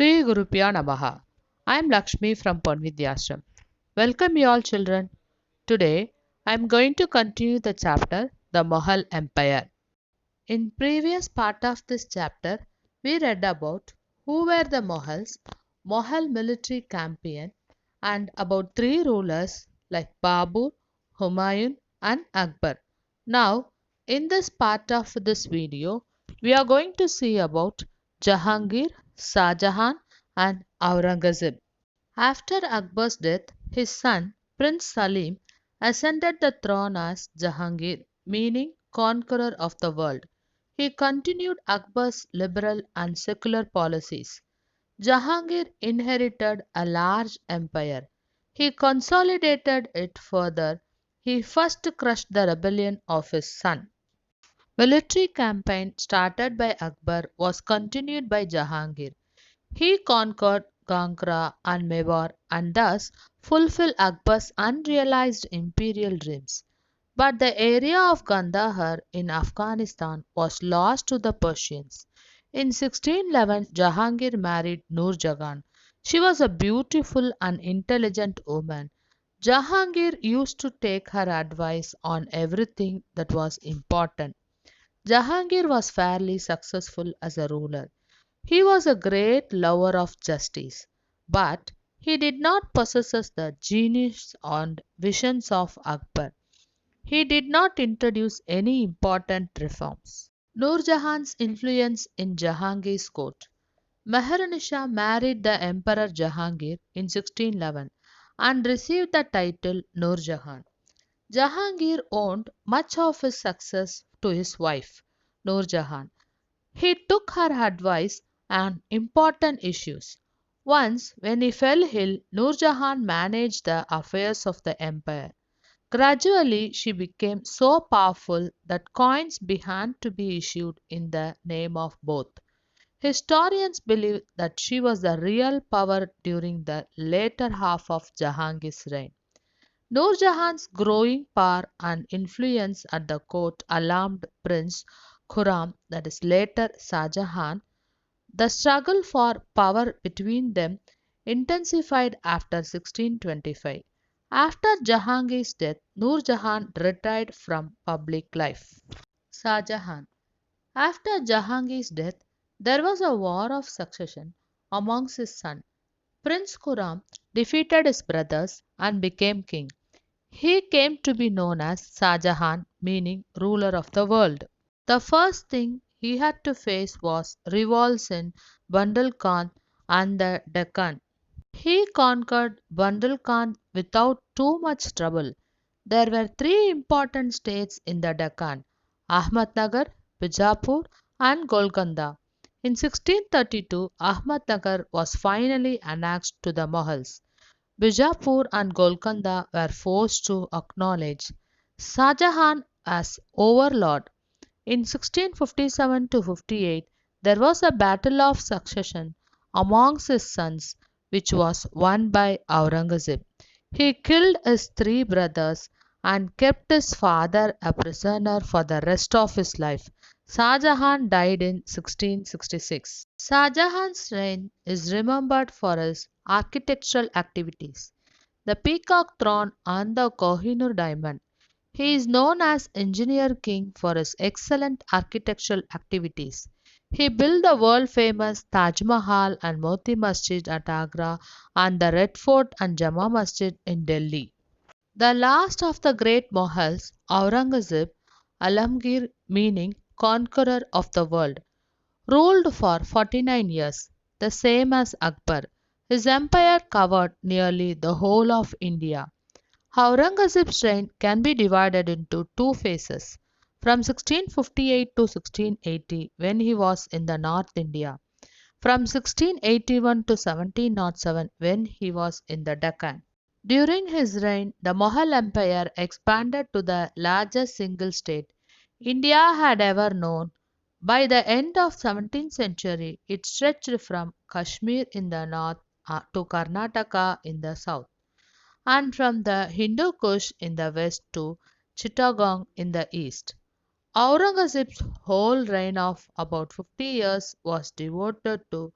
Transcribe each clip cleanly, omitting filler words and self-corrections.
Sri Gurupya Namaha. I am Lakshmi from Panvidyashram. Welcome you all children. Today I am going to continue the chapter The Mughal Empire. In previous part of this chapter we read about who were the Mughals, Mughal military campaign and about three rulers like Babur, Humayun and Akbar. Now in this part of this video we are going to see about Jahangir, Shah Jahan and Aurangzeb. After Akbar's death, his son Prince Salim ascended the throne as Jahangir, meaning conqueror of the world. He continued Akbar's liberal and secular policies. Jahangir inherited a large empire. He consolidated it further. He first crushed the rebellion of his son. Military campaign started by Akbar was continued by Jahangir. He conquered Gangra and Mewar and thus fulfilled Akbar's unrealized imperial dreams. But the area of Kandahar in Afghanistan was lost to the Persians. In 1611, Jahangir married Nur Jahan. She was a beautiful and intelligent woman. Jahangir used to take her advice on everything that was important. Jahangir was fairly successful as a ruler. He was a great lover of justice, but he did not possess the genius and visions of Akbar. He did not introduce any important reforms. Nur Jahan's influence in Jahangir's court. Meher married the Emperor Jahangir in 1611 and received the title Nur Jahan. Jahangir owed much of his success to his wife, Nur Jahan. He took her advice on important issues. Once, when he fell ill, Nur Jahan managed the affairs of the empire. Gradually, she became so powerful that coins began to be issued in the name of both. Historians believe that she was the real power during the later half of Jahangir's reign. Nur Jahan's growing power and influence at the court alarmed Prince Khurram, that is later Shah Jahan. The struggle for power between them intensified after 1625. After Jahangir's death, Nur Jahan retired from public life. Shah Jahan. After Jahangir's death, there was a war of succession amongst his sons. Prince Khurram defeated his brothers and became king. He came to be known as Shah Jahan, meaning ruler of the world. The first thing he had to face was revolts in Bundelkhand and the Deccan. He conquered Bundelkhand without too much trouble. There were three important states in the Deccan: Ahmednagar, Bijapur, and Golconda. In 1632, Ahmednagar was finally annexed to the Mughals. Bijapur and Golconda were forced to acknowledge Shah Jahan as overlord. In 1657 to 58, there was a battle of succession amongst his sons, which was won by Aurangzeb. He killed his three brothers and kept his father a prisoner for the rest of his life. Shah Jahan died in 1666. Shah Jahan's reign is remembered for his architectural activities. The Peacock Throne and the Kohinoor Diamond. He is known as Engineer King for his excellent architectural activities. He built the world famous Taj Mahal and Moti Masjid at Agra and the Red Fort and Jama Masjid in Delhi. The last of the great Mughals, Aurangzeb, Alamgir meaning conqueror of the world, ruled for 49 years, the same as Akbar. His empire covered nearly the whole of India. Aurangzeb's reign can be divided into two phases, from 1658 to 1680 when he was in the North India, from 1681 to 1707 when he was in the Deccan. During his reign, the Mughal Empire expanded to the largest single state India had ever known. By the end of 17th century, it stretched from Kashmir in the north to Karnataka in the south, and from the Hindu Kush in the west to Chittagong in the east. Aurangzeb's whole reign of about 50 years was devoted to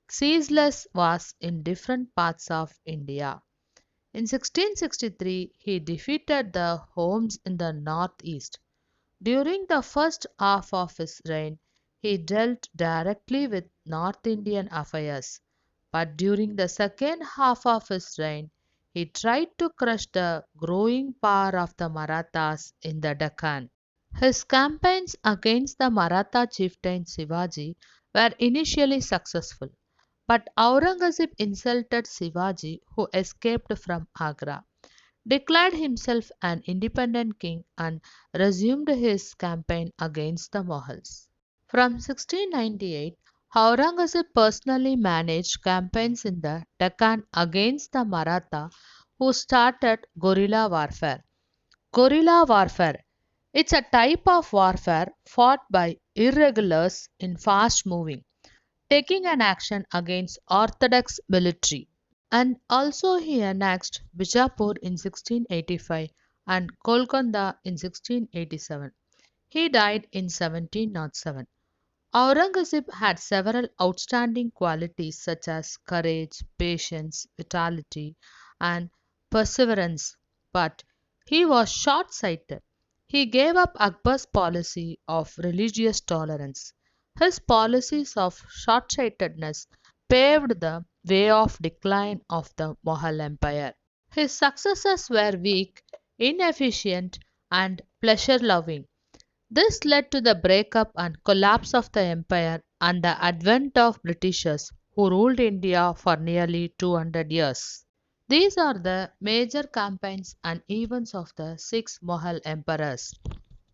ceaseless wars in different parts of India. In 1663, he defeated the Huns in the northeast. During the first half of his reign, he dealt directly with North Indian affairs, but during the second half of his reign, he tried to crush the growing power of the Marathas in the Deccan. His campaigns against the Maratha chieftain Shivaji were initially successful, but Aurangzeb insulted Shivaji, who escaped from Agra, declared himself an independent king, and resumed his campaign against the Mughals. From 1698, Aurangzeb personally managed campaigns in the Deccan against the Maratha, who started guerrilla warfare. Guerrilla warfare. It's a type of warfare fought by irregulars in fast moving, taking an action against orthodox military. And also he annexed Bijapur in 1685 and Golconda in 1687. He died in 1707. Aurangzeb had several outstanding qualities such as courage, patience, vitality, and perseverance, but he was short sighted. He gave up Akbar's policy of religious tolerance. His policies of short sightedness paved the way of decline of the Mughal Empire. His successors were weak, inefficient, and pleasure loving. This led to the breakup and collapse of the empire and the advent of Britishers who ruled India for nearly 200 years. These are the major campaigns and events of the six Mughal emperors.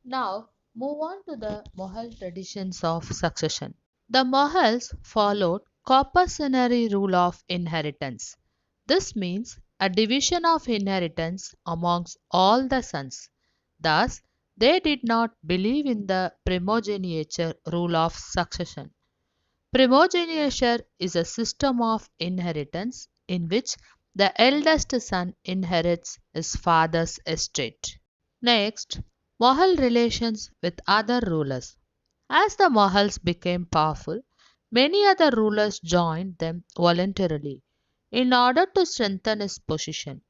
Now, move on to the Mughal traditions of succession. The Mughals followed coparcenary rule of inheritance. This means a division of inheritance amongst all the sons. Thus, they did not believe in the primogeniture rule of succession. Primogeniture is a system of inheritance in which the eldest son inherits his father's estate. Next, Mughal relations with other rulers. As the Mughals became powerful, many other rulers joined them voluntarily in order to strengthen his position.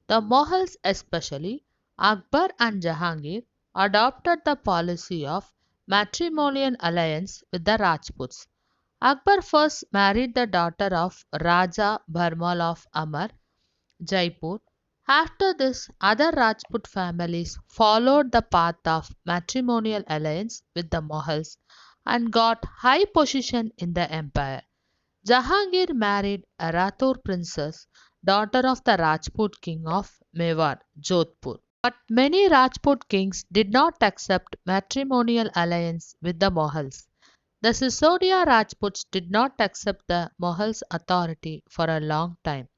The Mughals, especially Akbar and Jahangir, adopted the policy of matrimonial alliance with the Rajputs. Akbar first married the daughter of Raja Bharmal of Amar, Jaipur. After this, other Rajput families followed the path of matrimonial alliance with the Mughals and got high position in the empire. Jahangir married a Rathore princess, daughter of the Rajput king of Mewar, Jodhpur. But many Rajput kings did not accept matrimonial alliance with the Mughals. The Sisodia Rajputs did not accept the Mughals' authority for a long time.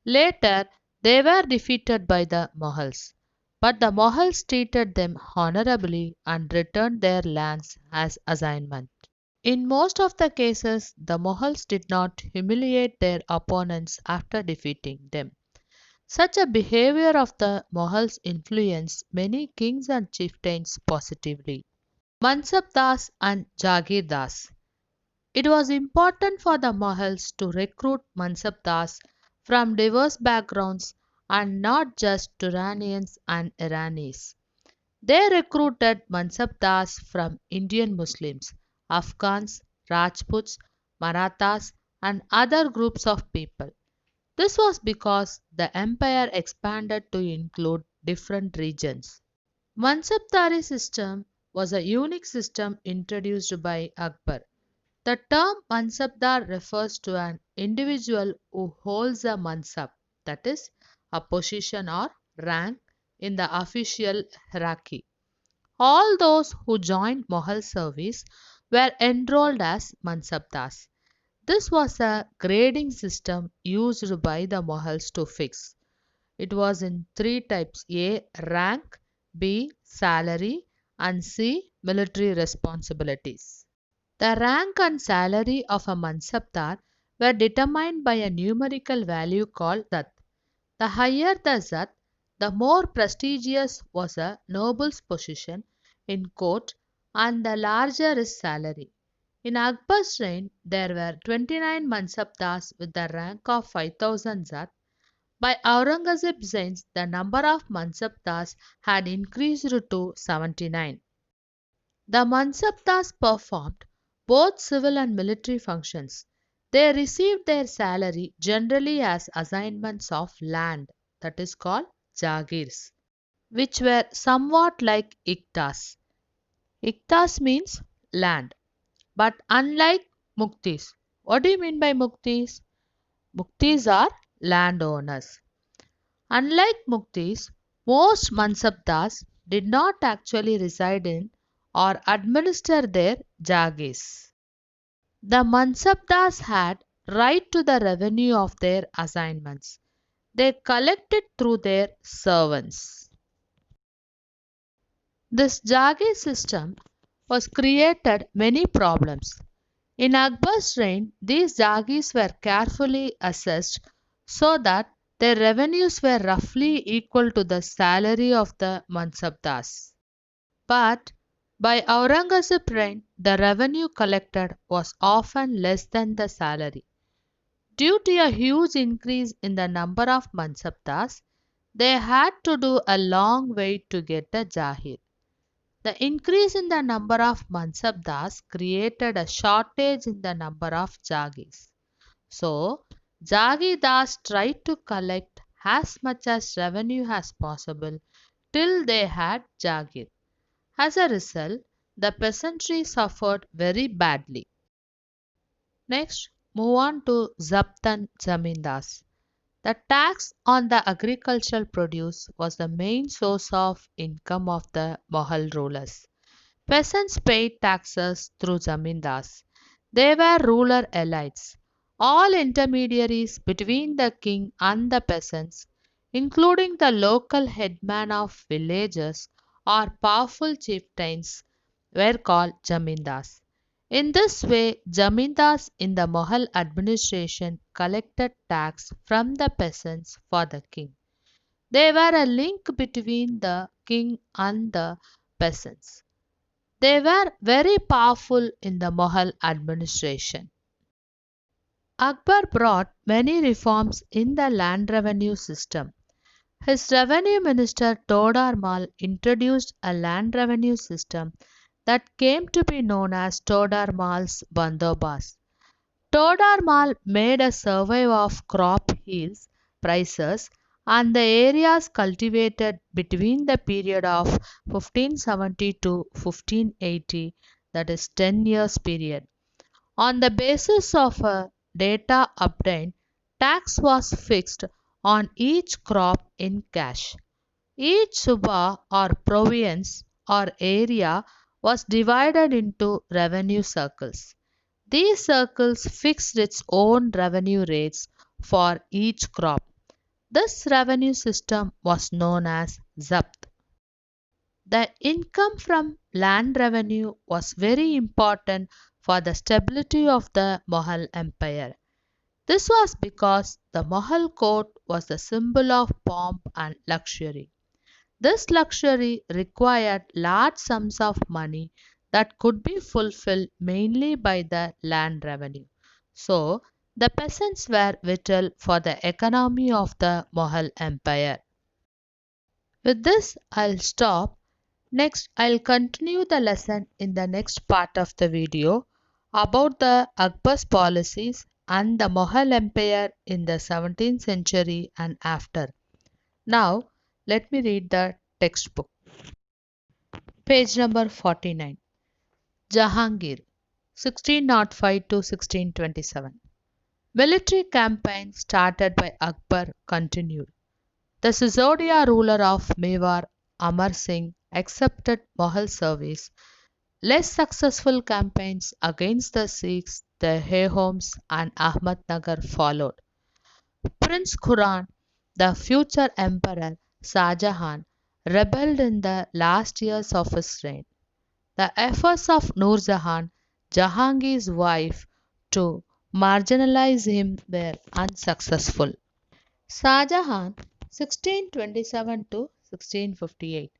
Later, they were defeated by the Mughals, but the Mughals treated them honorably and returned their lands as assignment. In most of the cases, the Mughals did not humiliate their opponents after defeating them. Such a behavior of the Mughals influenced many kings and chieftains positively. Mansab Das and Jagir Das. It was important for the Mughals to recruit Mansab Das from diverse backgrounds and not just Turanians and Iranis. They recruited Mansab Das from Indian Muslims, Afghans, Rajputs, Marathas, and other groups of people. This was because the empire expanded to include different regions. Mansabdari system was a unique system introduced by Akbar. The term Mansabdar refers to an individual who holds a mansab, that is, a position or rank in the official hierarchy. All those who joined Mughal service were enrolled as Mansabdars. This was a grading system used by the Mughals to fix. It was in three types: A. Rank, B. Salary, and C. Military responsibilities. The rank and salary of a Mansabdar were determined by a numerical value called Zat. The higher the Zat, the more prestigious was a noble's position in court and the larger his salary. In Akbar's reign, there were 29 Mansabdars with the rank of 5000 Zat. By Aurangzeb's reign, the number of Mansabdars had increased to 79. The Mansabdars performed both civil and military functions. They received their salary generally as assignments of land, that is called jagirs, which were somewhat like iktas. Iktas means land, but unlike muktis. What do you mean by muktis? Muktis are landowners. Unlike muktis, most mansabdars did not actually reside in or administer their jagirs. The mansabdars had right to the revenue of their assignments. They collected through their servants. This jagir system was created many problems. In Akbar's reign, these jagirs were carefully assessed so that their revenues were roughly equal to the salary of the mansabdars. But by Aurangzeb's reign, the revenue collected was often less than the salary. Due to a huge increase in the number of mansabdars, they had to do a long wait to get a jahir. The increase in the number of mansabdars created a shortage in the number of jagirs. So, jagirdars tried to collect as much as revenue as possible till they had jagir. As a result, the peasantry suffered very badly. Next, move on to Zabtan Zamindars. The tax on the agricultural produce was the main source of income of the Mughal rulers. Peasants paid taxes through zamindars. They were ruler elites, all intermediaries between the king and the peasants, including the local headman of villages or powerful chieftains, were called zamindars. In this way, zamindars in the Mughal administration collected tax from the peasants for the king. They were a link between the king and the peasants. They were very powerful in the Mughal administration. Akbar brought many reforms in the land revenue system. His revenue minister Todar Mal introduced a land revenue system that came to be known as Todar Mal's Bandobast. Todar Mal made a survey of crop yields, prices, and the areas cultivated between the period of 1570 to 1580, that is 10 years period. On the basis of data obtained, tax was fixed on each crop in cash. Each suba or province or area was divided into revenue circles. These circles fixed its own revenue rates for each crop. This revenue system was known as Zabt. The income from land revenue was very important for the stability of the Mughal Empire. This was because the Mughal court was the symbol of pomp and luxury. This luxury required large sums of money that could be fulfilled mainly by the land revenue. So, the peasants were vital for the economy of the Mughal Empire. With this, I'll stop. Next, I'll continue the lesson in the next part of the video about the Akbar's policies and the Mughal Empire in the 17th century and after. Now, let me read the textbook. Page number 49. Jahangir, 1605 to 1627. Military campaign started by Akbar continued. The Sisodia ruler of Mewar, Amar Singh, accepted Mughal service. Less successful campaigns against the Sikhs, the Hayhoms, and Ahmednagar followed. Prince Khurram, the future emperor Shah Jahan, rebelled in the last years of his reign. The efforts of Nur Jahan, Jahangir's wife, to marginalize him were unsuccessful. Shah Jahan, 1627 to 1658.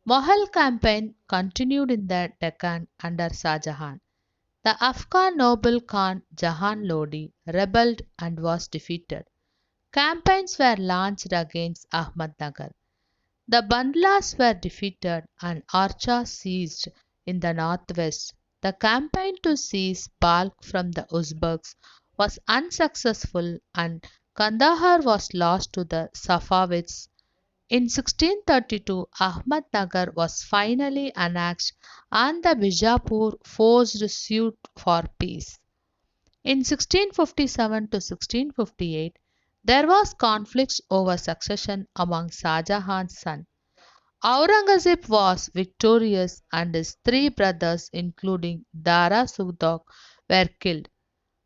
Mughal campaign continued in the Deccan under Shah Jahan. The Afghan noble Khan Jahan Lodi rebelled and was defeated. Campaigns were launched against Ahmednagar. The Bandlas were defeated and Archa seized in the northwest. The campaign to seize Balkh from the Uzbeks was unsuccessful and Kandahar was lost to the Safavids. In 1632, Ahmednagar was finally annexed and the Bijapur forced suit for peace. In 1657 to 1658, there was conflict over succession among Shah Jahan's sons. Aurangzeb was victorious and his three brothers, including Dara Sudok, were killed.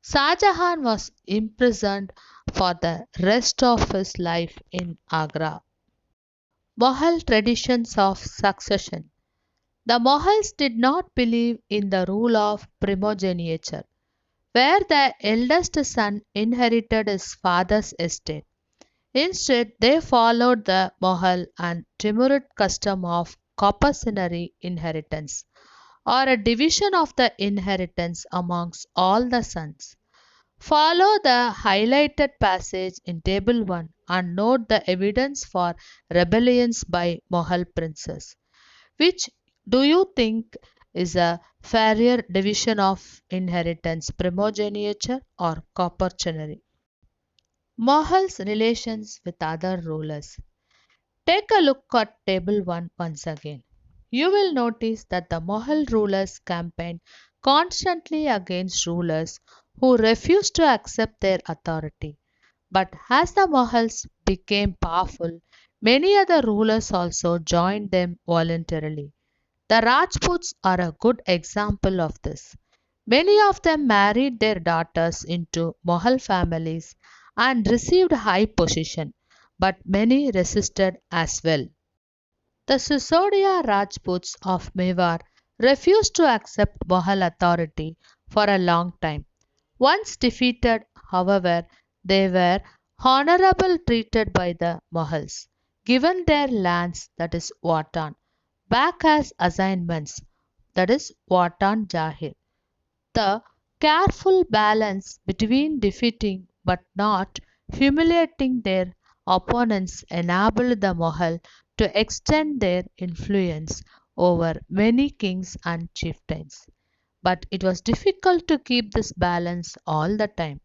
Shah Jahan was imprisoned for the rest of his life in Agra. Mughal traditions of succession. The Mughals did not believe in the rule of primogeniture, where the eldest son inherited his father's estate. Instead, they followed the Mughal and Timurid custom of coparcenary inheritance, or a division of the inheritance amongst all the sons. Follow the highlighted passage in Table 1 and note the evidence for rebellions by Mughal princes. Which do you think is a fairer division of inheritance, primogeniture or coparcenary? Mughals' relations with other rulers. Take a look at Table 1 once again. You will notice that the Mughal rulers campaigned constantly against rulers who refused to accept their authority. But as the Mughals became powerful, many other rulers also joined them voluntarily. The Rajputs are a good example of this. Many of them married their daughters into Mughal families and received high position, but many resisted as well. The Sisodia Rajputs of Mewar refused to accept Mughal authority for a long time. Once defeated, however, they were honorably treated by the Mughals, given their lands, that is Watan, back as assignments, that is Watan Jahir. The careful balance between defeating but not humiliating their opponents enabled the Mughal to extend their influence over many kings and chieftains. But it was difficult to keep this balance all the time.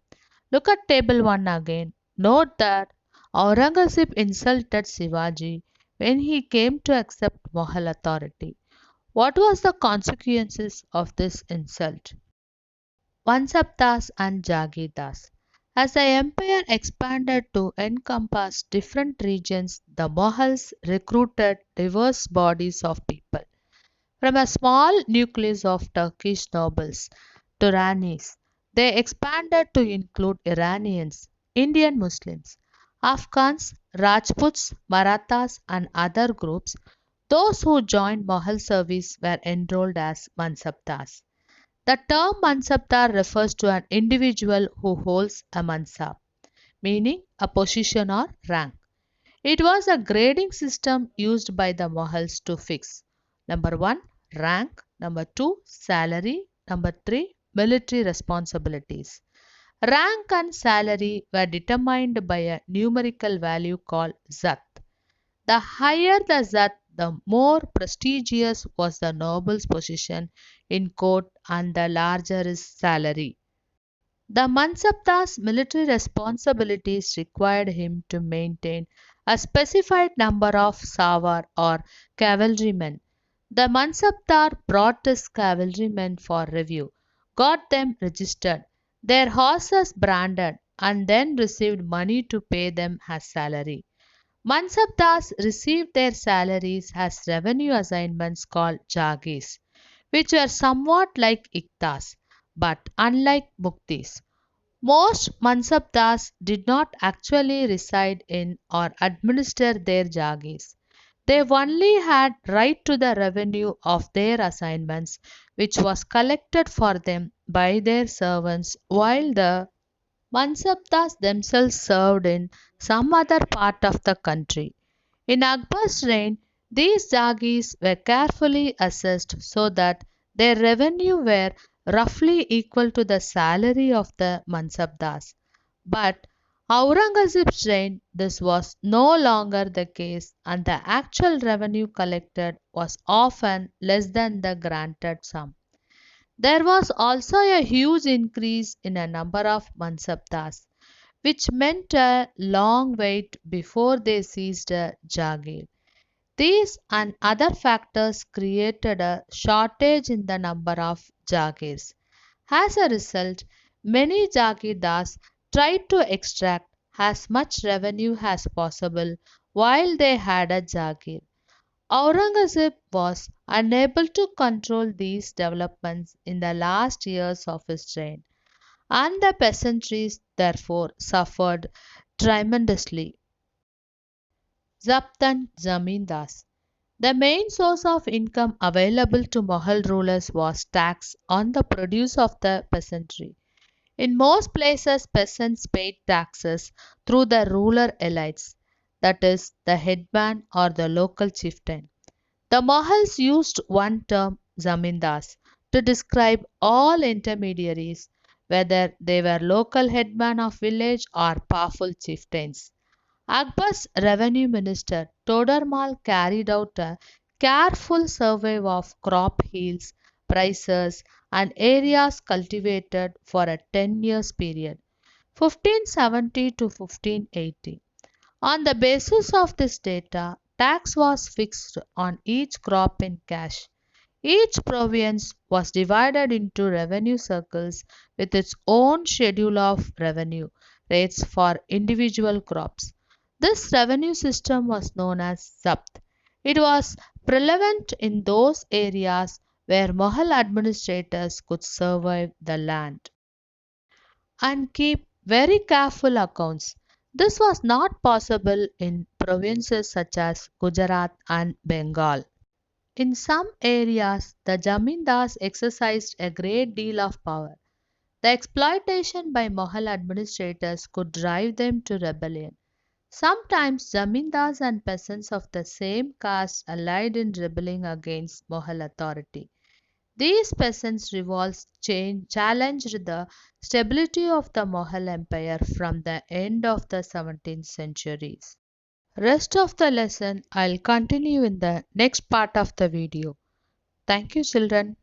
Look at table 1 again. Note that Aurangzeb insulted Shivaji when he came to accept Mughal authority. What was the consequences of this insult? Mansabdas and Jagirdars. As the empire expanded to encompass different regions, the Mughals recruited diverse bodies of people. From a small nucleus of Turkish nobles to Ranis, they expanded to include Iranians, Indian Muslims, Afghans, Rajputs, Marathas, and other groups. Those who joined Mughal service were enrolled as Mansabdars. The term Mansabdar refers to an individual who holds a mansab, meaning a position or rank. It was a grading system used by the Mughals to fix number 1, rank, number 2, salary, number 3, military responsibilities. Rank and salary were determined by a numerical value called Zat. The higher the Zat, the more prestigious was the noble's position in court and the larger his salary. The Mansabdar's military responsibilities required him to maintain a specified number of Savar or cavalrymen. The Mansabdar brought his cavalrymen for review, got them registered, their horses branded, and then received money to pay them as salary. Mansabdars received their salaries as revenue assignments called Jagis, which were somewhat like Iktas, but unlike Muktis. Most Mansabdars did not actually reside in or administer their Jagis. They only had right to the revenue of their assignments, which was collected for them by their servants, while the Mansabdars themselves served in some other part of the country. In Akbar's reign, these Jagis were carefully assessed so that their revenue were roughly equal to the salary of the Mansabdars. But Aurangzeb's reign, this was no longer the case, and the actual revenue collected was often less than the granted sum. There was also a huge increase in a number of Mansabdars, which meant a long wait before they seized a Jagir. These and other factors created a shortage in the number of Jagirs. As a result, many Jagirdars tried to extract as much revenue as possible while they had a Jagir. Aurangzeb was unable to control these developments in the last years of his reign, and the peasantry therefore suffered tremendously. Zabt and Zamindars. The main source of income available to Mughal rulers was tax on the produce of the peasantry. In most places, peasants paid taxes through the ruler elites, that is, the headman or the local chieftain. The Mughals used one term, zamindars, to describe all intermediaries, whether they were local headmen of village or powerful chieftains. Akbar's revenue minister Todarmal carried out a careful survey of crop yields, prices, and areas cultivated for a 10 years period, 1570 to 1580. On the basis of this data, tax was fixed on each crop in cash. Each province was divided into revenue circles with its own schedule of revenue rates for individual crops. This revenue system was known as Zabt. It was prevalent in those areas where Mughal administrators could survey the land and keep very careful accounts. This was not possible in provinces such as Gujarat and Bengal. In some areas, the Jamindars exercised a great deal of power. The exploitation by Mughal administrators could drive them to rebellion. Sometimes Zamindars and peasants of the same caste allied in rebelling against Mughal authority. These peasants' revolts challenged the stability of the Mughal Empire from the end of the 17th century. Rest of the lesson I'll continue in the next part of the video. Thank you, children.